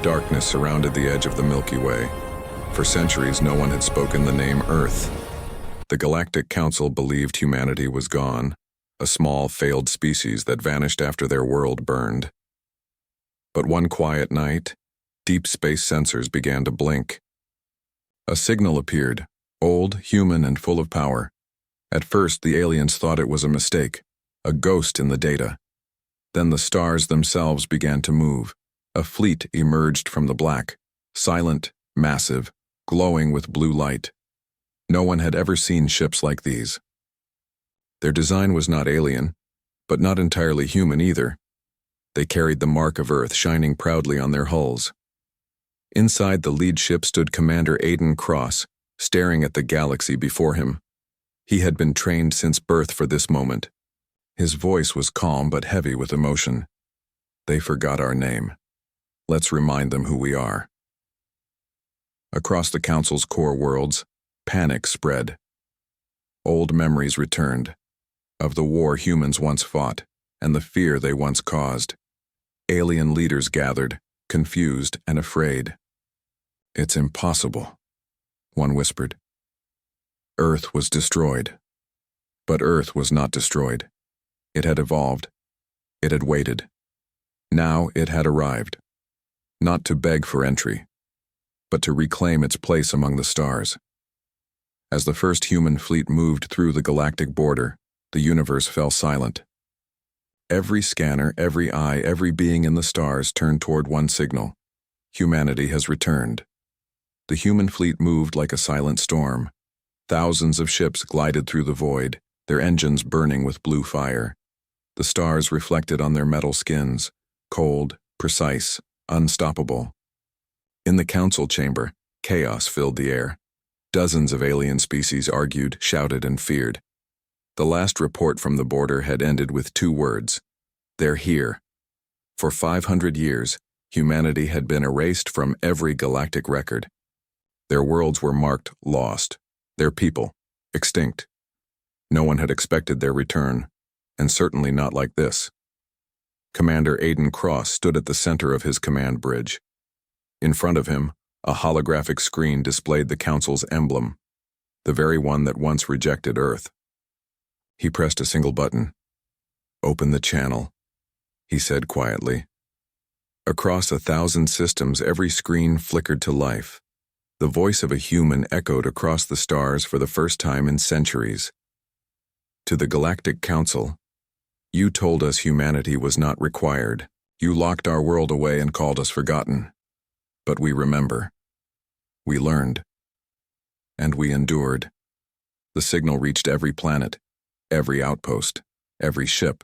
Darkness surrounded the edge of the Milky Way. For centuries, no one had spoken the name Earth. The Galactic Council believed humanity was gone, a small, failed species that vanished after their world burned. But one quiet night, deep space sensors began to blink. A signal appeared, old, human, and full of power. At first, the aliens thought it was a mistake, a ghost in the data. Then the stars themselves began to move. A fleet emerged from the black, silent, massive, glowing with blue light. No one had ever seen ships like these. Their design was not alien, but not entirely human either. They carried the mark of Earth shining proudly on their hulls. Inside the lead ship stood Commander Aiden Cross, staring at the galaxy before him. He had been trained since birth for this moment. His voice was calm but heavy with emotion. They forgot our name. Let's remind them who we are. Across the Council's core worlds, panic spread. Old memories returned, of the war humans once fought, and the fear they once caused. Alien leaders gathered, confused and afraid. It's impossible, one whispered. Earth was destroyed. But Earth was not destroyed. It had evolved. It had waited. Now it had arrived. Not to beg for entry, but to reclaim its place among the stars. As the first human fleet moved through the galactic border, the universe fell silent. Every scanner, every eye, every being in the stars turned toward one signal. Humanity has returned. The human fleet moved like a silent storm. Thousands of ships glided through the void, their engines burning with blue fire. The stars reflected on their metal skins, cold, precise, unstoppable. In the council chamber, chaos filled the air. Dozens of alien species argued, shouted, and feared. The last report from the border had ended with 2 words. They're here. For 500 years, humanity had been erased from every galactic record. Their worlds were marked lost, their people extinct. No one had expected their return, and certainly not like this. Commander Aiden Cross stood at the center of his command bridge. In front of him, a holographic screen displayed the Council's emblem, the very one that once rejected Earth. He pressed a single button. Open the channel, he said quietly. Across 1,000 systems, every screen flickered to life. The voice of a human echoed across the stars for the first time in centuries. To the Galactic Council, you told us humanity was not required. You locked our world away and called us forgotten. But we remember. We learned. And we endured. The signal reached every planet, every outpost, every ship.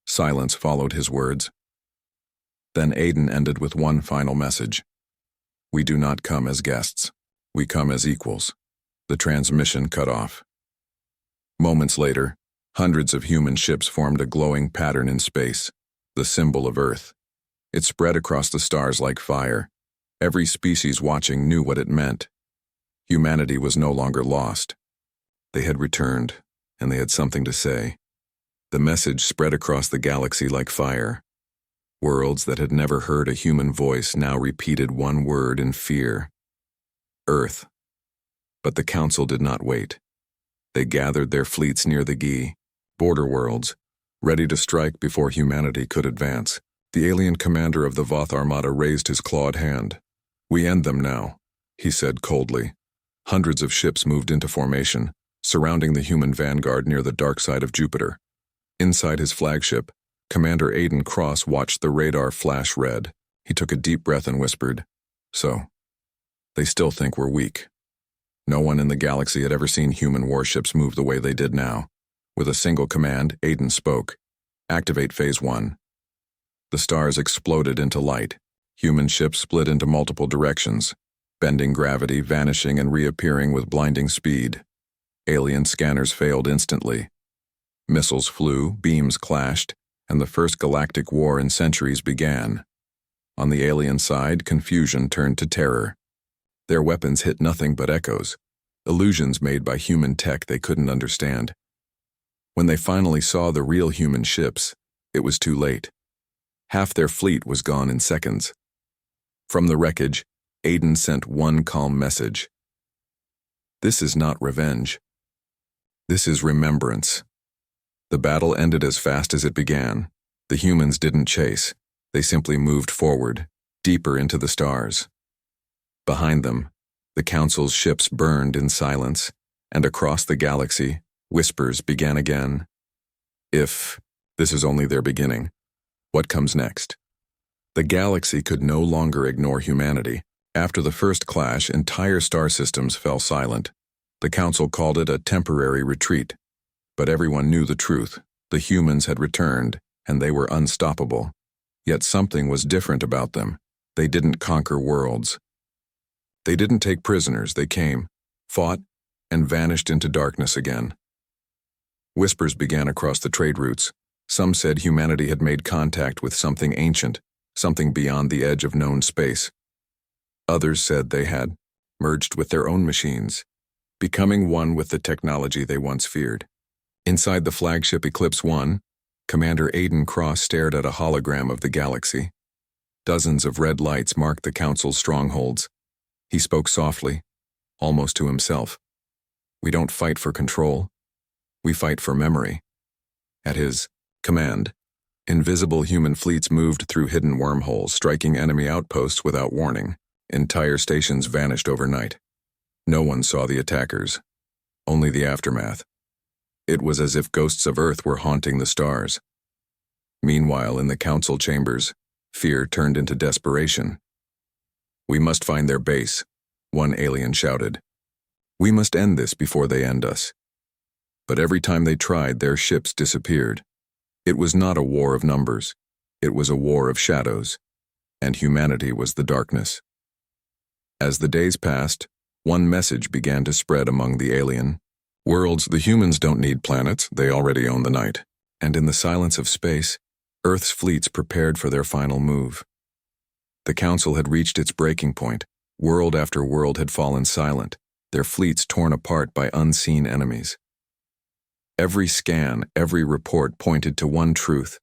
Silence followed his words. Then Aiden ended with one final message. We do not come as guests. We come as equals. The transmission cut off. Moments later, hundreds of human ships formed a glowing pattern in space, the symbol of Earth. It spread across the stars like fire. Every species watching knew what it meant. Humanity was no longer lost. They had returned, and they had something to say. The message spread across the galaxy like fire. Worlds that had never heard a human voice now repeated one word in fear. Earth. But the Council did not wait. They gathered their fleets near the Gi, border worlds, ready to strike before humanity could advance. The alien commander of the Voth Armada raised his clawed hand. We end them now, he said coldly. Hundreds of ships moved into formation, surrounding the human vanguard near the dark side of Jupiter. Inside his flagship, Commander Aiden Cross watched the radar flash red. He took a deep breath and whispered, So, they still think we're weak. No one in the galaxy had ever seen human warships move the way they did now. With a single command, Aiden spoke. Activate Phase 1. The stars exploded into light. Human ships split into multiple directions, bending gravity, vanishing and reappearing with blinding speed. Alien scanners failed instantly. Missiles flew, beams clashed, and the first galactic war in centuries began. On the alien side, confusion turned to terror. Their weapons hit nothing but echoes, illusions made by human tech they couldn't understand. When they finally saw the real human ships, it was too late. Half their fleet was gone in seconds. From the wreckage, Aiden sent one calm message. This is not revenge. This is remembrance. The battle ended as fast as it began. The humans didn't chase. They simply moved forward, deeper into the stars. Behind them, the Council's ships burned in silence, and across the galaxy, whispers began again. If this is only their beginning, what comes next? The galaxy could no longer ignore humanity. After the first clash, entire star systems fell silent. The Council called it a temporary retreat. But everyone knew the truth. The humans had returned, and they were unstoppable. Yet something was different about them. They didn't conquer worlds. They didn't take prisoners. They came, fought, and vanished into darkness again. Whispers began across the trade routes. Some said humanity had made contact with something ancient, something beyond the edge of known space. Others said they had merged with their own machines, becoming one with the technology they once feared. Inside the flagship Eclipse 1, Commander Aiden Cross stared at a hologram of the galaxy. Dozens of red lights marked the Council's strongholds. He spoke softly, almost to himself. We don't fight for control. We fight for memory. At his command, invisible human fleets moved through hidden wormholes, striking enemy outposts without warning. Entire stations vanished overnight. No one saw the attackers, only the aftermath. It was as if ghosts of Earth were haunting the stars. Meanwhile, in the Council chambers, fear turned into desperation. We must find their base, one alien shouted. We must end this before they end us. But every time they tried, their ships disappeared. It was not a war of numbers. It was a war of shadows, and humanity was the darkness. As the days passed, one message began to spread among the alien worlds. The humans don't need planets, they already own the night. And in the silence of space, Earth's fleets prepared for their final move. The Council had reached its breaking point. World after world had fallen silent, their fleets torn apart by unseen enemies. Every scan, every report pointed to one truth: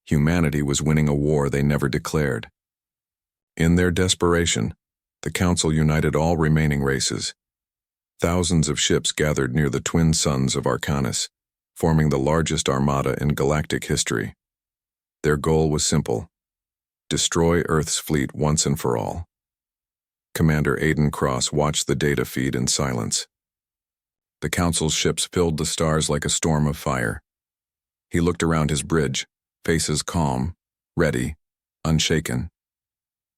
humanity was winning a war they never declared. In their desperation, the Council united all remaining races. Thousands of ships gathered near the twin suns of Arcanus, forming the largest armada in galactic history. Their goal was simple: destroy Earth's fleet once and for all. Commander Aiden Cross watched the data feed in silence. The Council's ships filled the stars like a storm of fire. He looked around his bridge, faces calm, ready, unshaken.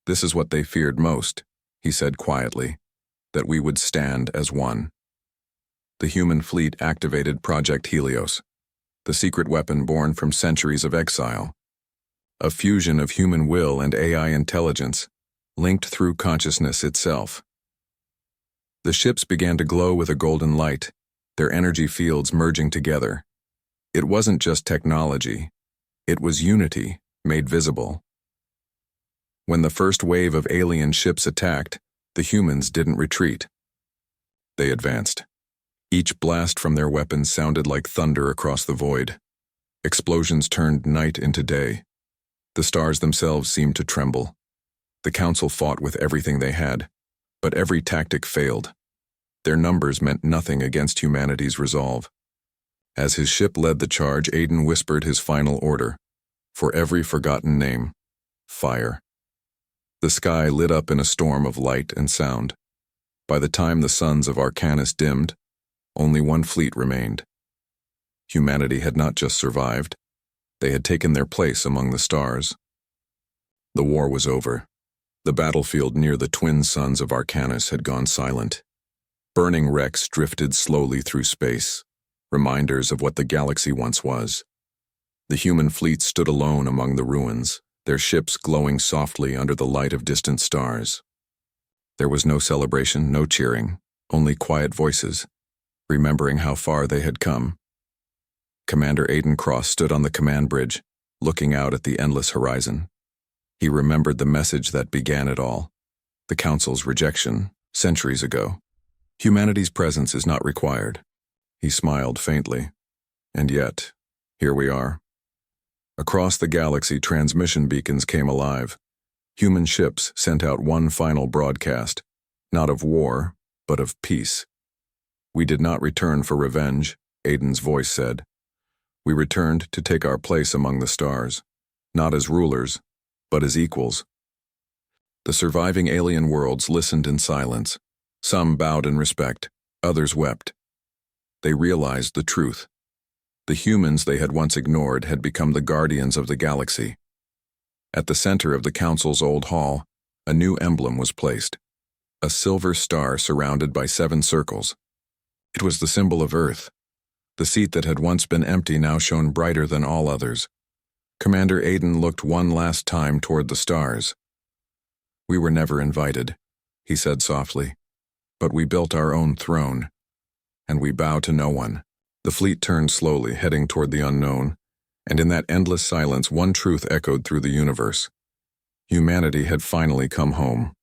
This is what they feared most, he said quietly, that we would stand as one. The human fleet activated Project Helios, the secret weapon born from centuries of exile. A fusion of human will and AI intelligence, linked through consciousness itself. The ships began to glow with a golden light, their energy fields merging together. It wasn't just technology, it was unity made visible. When the first wave of alien ships attacked, the humans didn't retreat. They advanced. Each blast from their weapons sounded like thunder across the void. Explosions turned night into day. The stars themselves seemed to tremble. The Council fought with everything they had, but every tactic failed. Their numbers meant nothing against humanity's resolve. As his ship led the charge, Aiden whispered his final order. For every forgotten name, fire. The sky lit up in a storm of light and sound. By the time the suns of Arcanus dimmed, only one fleet remained. Humanity had not just survived, they had taken their place among the stars. The war was over. The battlefield near the twin suns of Arcanus had gone silent. Burning wrecks drifted slowly through space, reminders of what the galaxy once was. The human fleet stood alone among the ruins, their ships glowing softly under the light of distant stars. There was no celebration, no cheering, only quiet voices, remembering how far they had come. Commander Aiden Cross stood on the command bridge, looking out at the endless horizon. He remembered the message that began it all, the Council's rejection, centuries ago. Humanity's presence is not required. He smiled faintly. And yet, here we are. Across the galaxy, transmission beacons came alive. Human ships sent out one final broadcast, not of war, but of peace. We did not return for revenge, Aiden's voice said. We returned to take our place among the stars, not as rulers, but as equals. The surviving alien worlds listened in silence. Some bowed in respect, others wept. They realized the truth. The humans they had once ignored had become the guardians of the galaxy. At the center of the council's old hall, a new emblem was placed, a silver star surrounded by 7 circles. It was the symbol of Earth. The seat that had once been empty now shone brighter than all others. Commander Aiden looked one last time toward the stars. We were never invited, he said softly, but we built our own throne, and we bow to no one. The fleet turned slowly, heading toward the unknown, and in that endless silence one truth echoed through the universe. Humanity had finally come home.